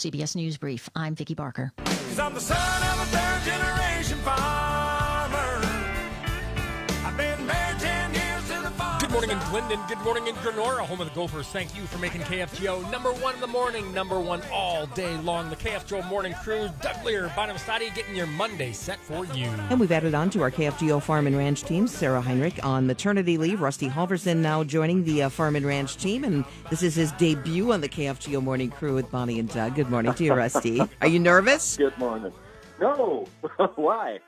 CBS News Brief. I'm Vicki Barker. 'Cause I'm the son of a third-generation farmer. I've been married 10 years to the farm. Good morning in Glendon. Good morning in Grenora, home of the Gophers. Thank you for making KFGO number one in the morning, number one all day long. The KFGO Morning Crew, Doug Leier, Amistadi, getting your Monday set for you. And we've added on to our KFGO Farm and Ranch team. Sarah Heinrich on maternity leave. Rusty Halvorson now joining the Farm and Ranch team. And this is his debut on the KFGO Morning Crew with Bonnie and Doug. Good morning to you, Rusty. Are you nervous? Good morning. No. Why?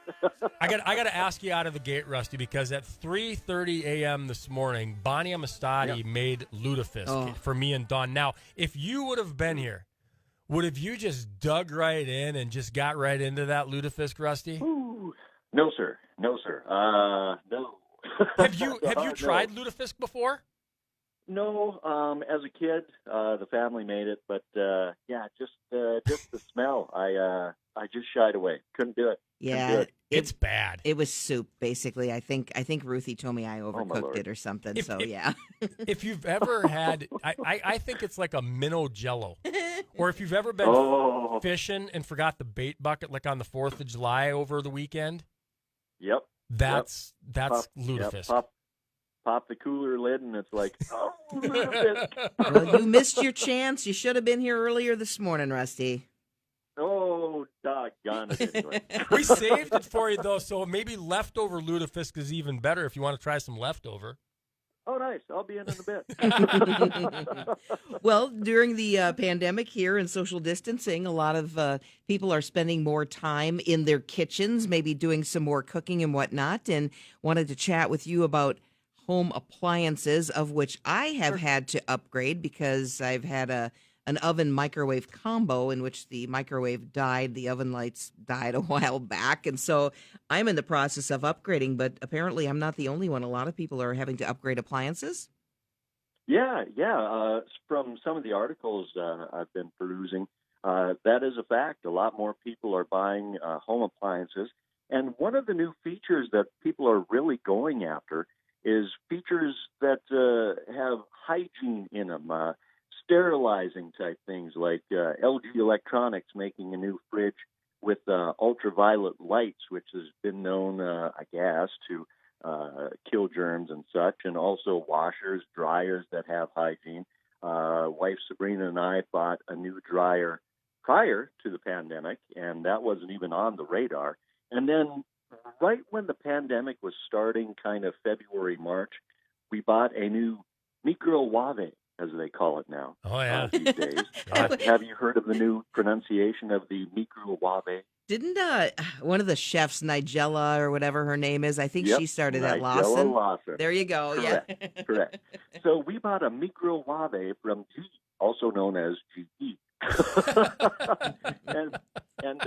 I got to ask you out of the gate, Rusty, because at 3:30 a.m. this morning, Bonnie Amistadi made lutefisk for me and Dawn. Now, if you would have been here, would have you just dug right in and just got right into that lutefisk, Rusty? Ooh. No, sir. No, sir. No. Have you tried lutefisk before? No. As a kid, the family made it, but just the smell. I just shied away. Couldn't do it. Yeah, it's bad. It was soup, basically. I think Ruthie told me I overcooked it or something. If you've ever had, I think it's like a minnow jello, or if you've ever been fishing and forgot the bait bucket, like on the 4th of July over the weekend. Yep. That's lutefisk. Yep. Pop the cooler lid, and it's like, lutefisk. Well, you missed your chance. You should have been here earlier this morning, Rusty. Oh, doggone it anyway. We saved it for you, though, so maybe leftover lutefisk is even better if you want to try some leftover. Oh, nice. I'll be in a bit. Well, during the pandemic here and social distancing, a lot of people are spending more time in their kitchens, maybe doing some more cooking and whatnot, and wanted to chat with you about home appliances, of which I have had to upgrade because I've had an oven-microwave combo in which the microwave died, the oven lights died a while back, and so I'm in the process of upgrading, but apparently I'm not the only one. A lot of people are having to upgrade appliances. Yeah. From some of the articles I've been perusing, that is a fact. A lot more people are buying home appliances, and one of the new features that people are really going after is features that have hygiene in them, sterilizing type things like LG Electronics making a new fridge with ultraviolet lights, which has been known, I guess, to kill germs and such, and also washers, dryers that have hygiene. Wife Sabrina and I bought a new dryer prior to the pandemic, and that wasn't even on the radar. And then right when the pandemic was starting, kind of February, March, we bought a new microwave, as they call it now. Oh, yeah. These days. Have you heard of the new pronunciation of the microwave? Didn't one of the chefs, Nigella or whatever her name is, I think she started at Nigella Lawson. There you go. Correct. Yeah. Correct. So we bought a microwave from GE, also known as GE. and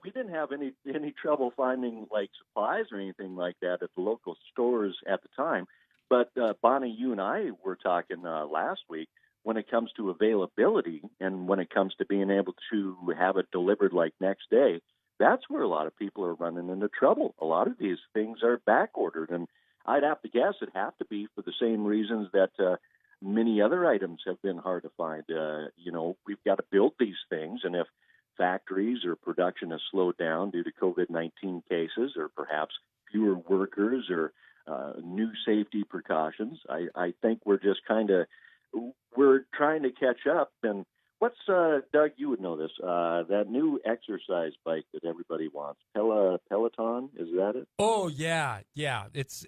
we didn't have any trouble finding like supplies or anything like that at the local stores at the time. But Bonnie, you and I were talking last week when it comes to availability and when it comes to being able to have it delivered like next day. That's where a lot of people are running into trouble. A lot of these things are back ordered, and I'd have to guess it'd have to be for the same reasons that many other items have been hard to find. We've got to build these things, and if factories or production has slowed down due to COVID-19 cases or perhaps fewer workers or new safety precautions, I think we're just we're trying to catch up. And what's, Doug, you would know this, that new exercise bike that everybody wants, Peloton, is that it? Oh, yeah. It's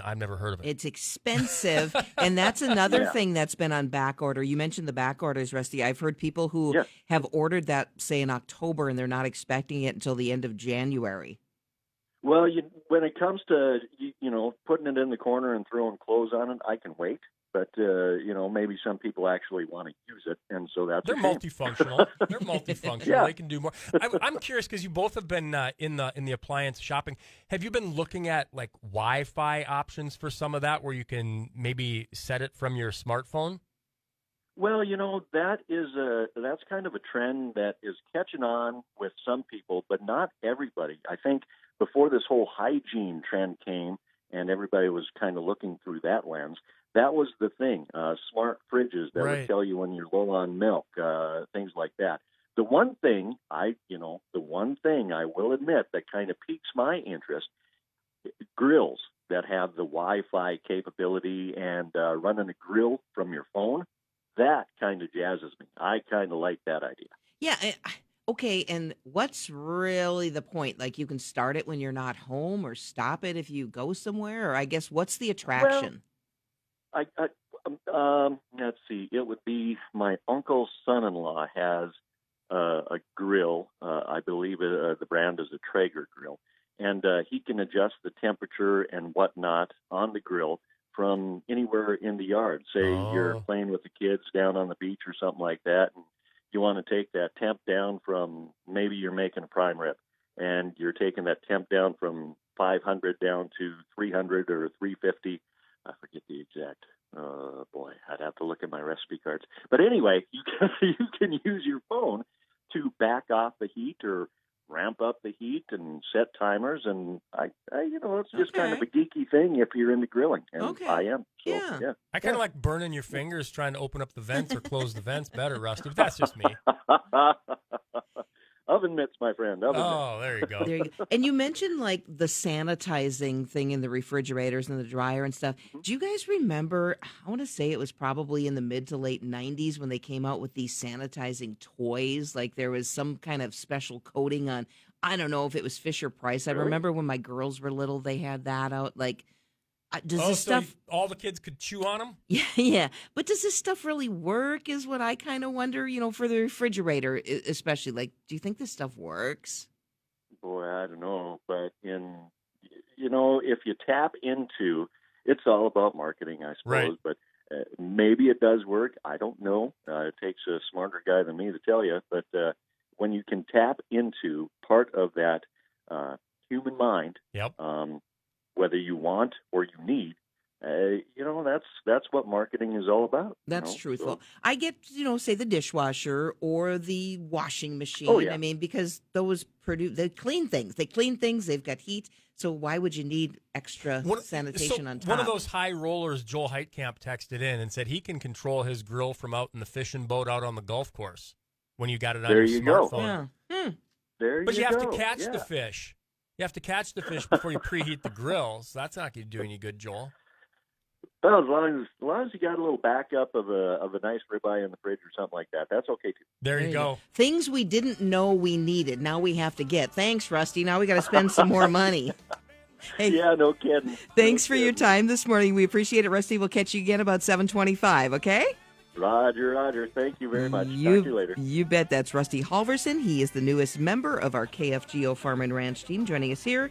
I've never heard of it. It's expensive, and that's another thing that's been on back order. You mentioned the back orders, Rusty. I've heard people who have ordered that, say, in October, and they're not expecting it until the end of January. Well, when it comes to, putting it in the corner and throwing clothes on it, I can wait. But, maybe some people actually want to use it, and so that's They're multifunctional. They're multifunctional. Yeah. They can do more. I'm curious because you both have been in the appliance shopping. Have you been looking at, like, Wi-Fi options for some of that where you can maybe set it from your smartphone? Well, that's kind of a trend that is catching on with some people, but not everybody. I think before this whole hygiene trend came and everybody was kind of looking through that lens, that was the thing. Smart fridges that Right. would tell you when you're low on milk, things like that. The one thing I will admit that kind of piques my interest, grills that have the Wi-Fi capability and running a grill from your phone, that kind of jazzes me. I kind of like that idea. Yeah. Okay. And what's really the point? Like, you can start it when you're not home, or stop it if you go somewhere, or I guess what's the attraction? Let's see. It would be my uncle's son-in-law has a grill. I believe the brand is a Traeger grill, and he can adjust the temperature and whatnot on the grill from anywhere in the yard. Say you're playing with the kids down on the beach or something like that, and you want to take that temp down from, maybe you're making a prime rib, and you're taking that temp down from 500 down to 300 or 350. I forget the exact. Boy, I'd have to look at my recipe cards. But anyway, you can use your phone to back off the heat or ramp up the heat and set timers. And it's just kind of a geeky thing if you're into grilling, and I am. So, yeah. I kind of like burning your fingers trying to open up the vents or close the vents better, Rusty. But that's just me. Oven mitts, my friend. Oven mitts. There you go. There you go. And you mentioned like the sanitizing thing in the refrigerators and the dryer and stuff. Do you guys remember, I want to say it was probably in the mid to late 90s when they came out with these sanitizing toys? Like, there was some kind of special coating on, I don't know if it was Fisher Price. I remember when my girls were little, they had that out. Like, does this stuff... all the kids could chew on them? Yeah. But does this stuff really work is what I kind of wonder, for the refrigerator especially. Like, do you think this stuff works? Boy, I don't know. But if you tap into, it's all about marketing, I suppose. Right. But maybe it does work. I don't know. It takes a smarter guy than me to tell you. But when you can tap into part of that human mind, yep. Whether you want or you need, that's what marketing is all about. That's truthful. So, I get, say the dishwasher or the washing machine. Oh, yeah. I mean, because those they clean things. They clean things. They've got heat. So why would you need extra sanitation on top? One of those high rollers, Joel Heitkamp, texted in and said he can control his grill from out in the fishing boat out on the golf course when you got it on your smartphone. Go. Yeah. But you have to catch the fish. You have to catch the fish before you preheat the grill, so that's not going to do any good, Joel. Well, as long as you got a little backup of a nice ribeye in the fridge or something like that, that's okay too. There you go. Things we didn't know we needed, now we have to get. Thanks, Rusty. Now we got to spend some more money. Hey, yeah, no kidding. Thanks for your time this morning. We appreciate it, Rusty. We'll catch you again about 7:25. Okay. Roger. Thank you very much. Talk to you later. You bet. That's Rusty Halvorson. He is the newest member of our KFGO Farm and Ranch team, joining us here